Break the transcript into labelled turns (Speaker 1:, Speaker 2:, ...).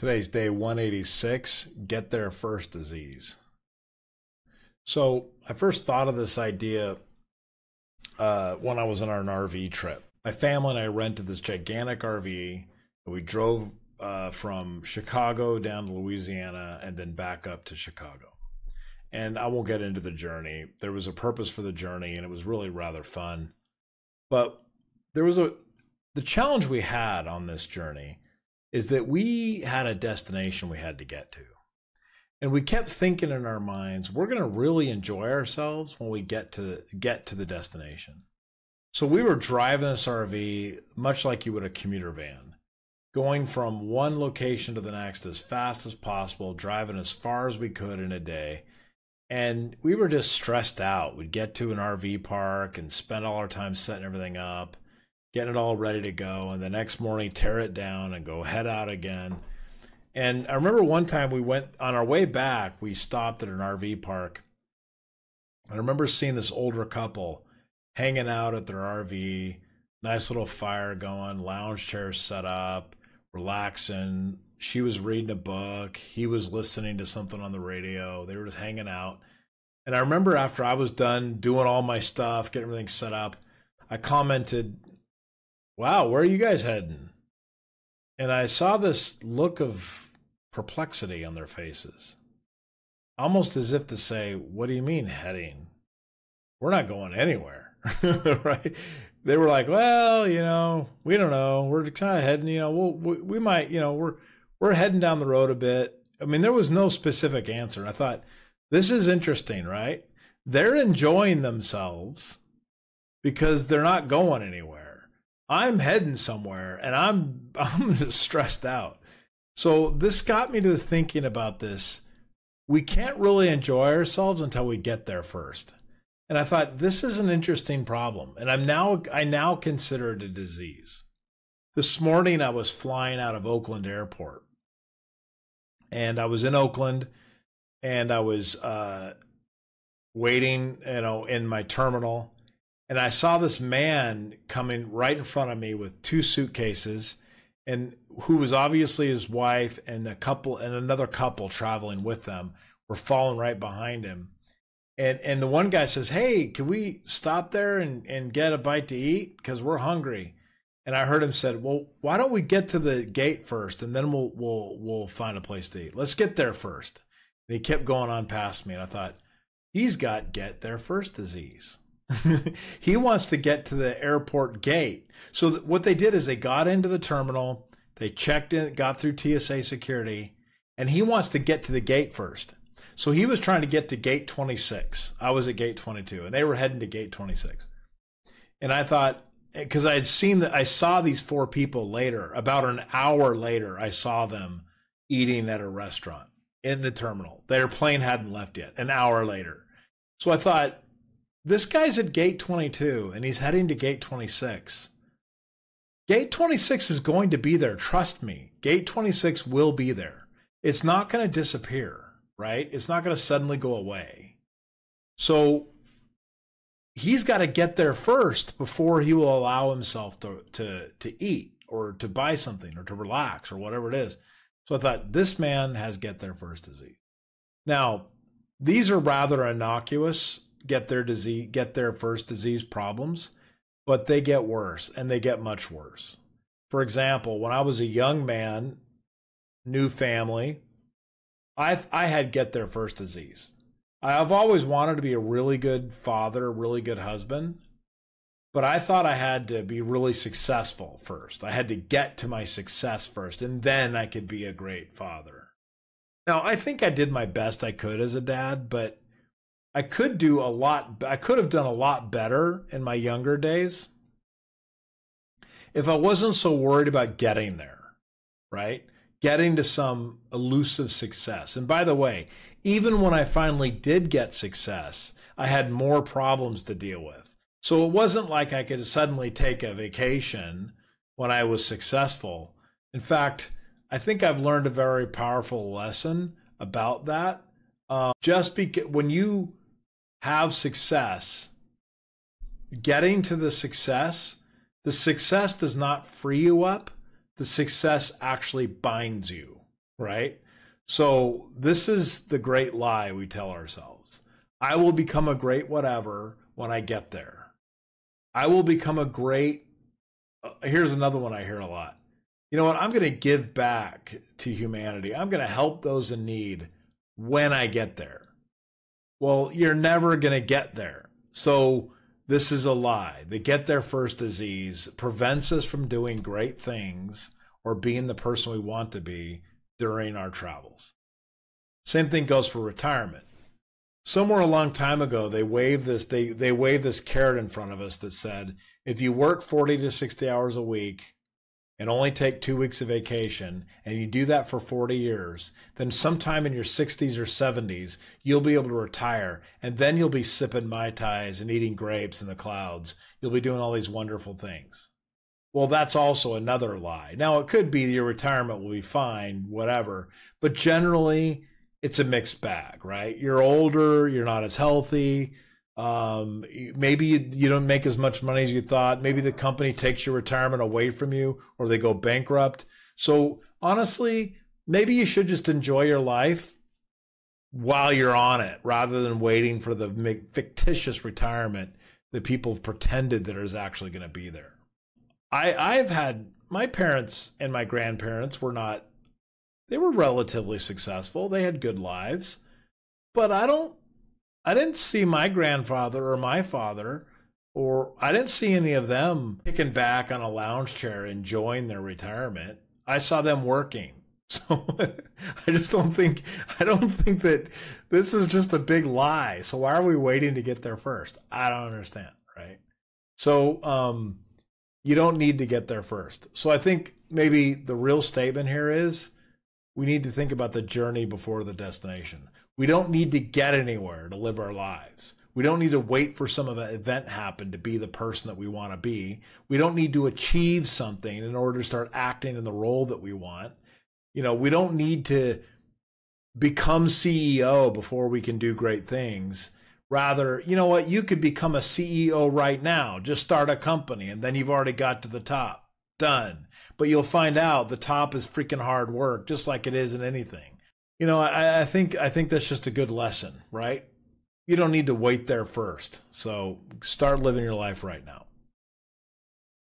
Speaker 1: Today's day 186, get there first disease. So I first thought of this idea when I was on an RV trip. My family and I rented this gigantic RV. We drove from Chicago down to Louisiana and then back up to Chicago. And I won't get into the journey. There was a purpose for the journey, and it was really rather fun. But there was the challenge we had on this journey is that we had a destination we had to get to. And we kept thinking in our minds, we're going to really enjoy ourselves when we get to the destination. So we were driving this RV much like you would a commuter van, going from one location to the next as fast as possible, driving as far as we could in a day. And we were just stressed out. We'd get to an RV park and spend all our time setting everything up, getting it all ready to go, and the next morning tear it down and go head out again. And I remember one time we went on our way back, we stopped at an RV park. I remember seeing this older couple hanging out at their RV, nice little fire going, lounge chairs set up, relaxing. She was reading a book. He was listening to something on the radio. They were just hanging out. And I remember after I was done doing all my stuff, getting everything set up, I commented, "Wow, where are you guys heading?" And I saw this look of perplexity on their faces, almost as if to say, "What do you mean heading? We're not going anywhere." Right? They were like, "Well, we don't know. We're kind of heading, we might, we're heading down the road a bit." I mean, there was no specific answer. And I thought, this is interesting, right? They're enjoying themselves because they're not going anywhere. I'm heading somewhere and I'm just stressed out. So this got me to thinking about this. We can't really enjoy ourselves until we get there first. And I thought, this is an interesting problem. And I now consider it a disease. This morning I was flying out of Oakland Airport. And I was in Oakland and I was waiting, in my terminal. And I saw this man coming right in front of me with two suitcases, and who was obviously his wife, and another couple traveling with them were following right behind him. And the one guy says, "Hey, can we stop there and get a bite to eat? Because we're hungry." And I heard him said, "Well, why don't we get to the gate first, and then we'll find a place to eat. Let's get there first." And he kept going on past me, and I thought, he's got get there first disease. He wants to get to the airport gate. So what they did is they got into the terminal, they checked in, got through TSA security, and he wants to get to the gate first. So he was trying to get to gate 26. I was at gate 22, and they were heading to gate 26. And I thought, because I saw these four people later, about an hour later, I saw them eating at a restaurant in the terminal. Their plane hadn't left yet, an hour later. So I thought, this guy's at gate 22 and he's heading to gate 26. Gate 26 is going to be there. Trust me. Gate 26 will be there. It's not going to disappear, right? It's not going to suddenly go away. So he's got to get there first before he will allow himself to eat or to buy something or to relax or whatever it is. So I thought, this man has get there first disease. Now, these are rather innocuous get there first disease problems, but they get worse, and they get much worse. For example, when I was a young man, new family, I had get there first disease. I've always wanted to be a really good father, really good husband, but I thought I had to be really successful first. I had to get to my success first, and then I could be a great father. Now, I think I did my best I could as a dad, but I could have done a lot better in my younger days if I wasn't so worried about getting there, right? Getting to some elusive success. And by the way, even when I finally did get success, I had more problems to deal with. So it wasn't like I could suddenly take a vacation when I was successful. In fact, I think I've learned a very powerful lesson about that. Just because when you have success, getting to the success does not free you up. The success actually binds you, right? So this is the great lie we tell ourselves. I will become a great whatever when I get there. I will become a great, here's another one I hear a lot. You know what? I'm going to give back to humanity. I'm going to help those in need when I get there. Well, you're never going to get there. So this is a lie. The get there first disease prevents us from doing great things or being the person we want to be during our travels. Same thing goes for retirement. Somewhere a long time ago, they waved this carrot in front of us that said, if you work 40 to 60 hours a week and only take 2 weeks of vacation, and you do that for 40 years, then sometime in your 60s or 70s, you'll be able to retire, and then you'll be sipping Mai Tais and eating grapes in the clouds. You'll be doing all these wonderful things. Well, that's also another lie. Now, it could be your retirement will be fine, whatever, but generally, it's a mixed bag, right? You're older, you're not as healthy. Maybe you don't make as much money as you thought. Maybe the company takes your retirement away from you, or they go bankrupt. So honestly, maybe you should just enjoy your life while you're on it, rather than waiting for the fictitious retirement that people pretended that is actually going to be there. I've had, my parents and my grandparents were not, they were relatively successful. They had good lives, but I didn't see my grandfather or my father, or I didn't see any of them kicking back on a lounge chair enjoying their retirement. I saw them working. So I don't think that this is just a big lie. So why are we waiting to get there first? I don't understand, right? So you don't need to get there first. So I think maybe the real statement here is we need to think about the journey before the destination. We don't need to get anywhere to live our lives. We don't need to wait for some event happen to be the person that we want to be. We don't need to achieve something in order to start acting in the role that we want. You know, we don't need to become CEO before we can do great things. Rather, you know what? You could become a CEO right now. Just start a company and then you've already got to the top. Done. But you'll find out the top is freaking hard work, just like it is in anything. You know, I think that's just a good lesson, right? You don't need to wait there first. So start living your life right now.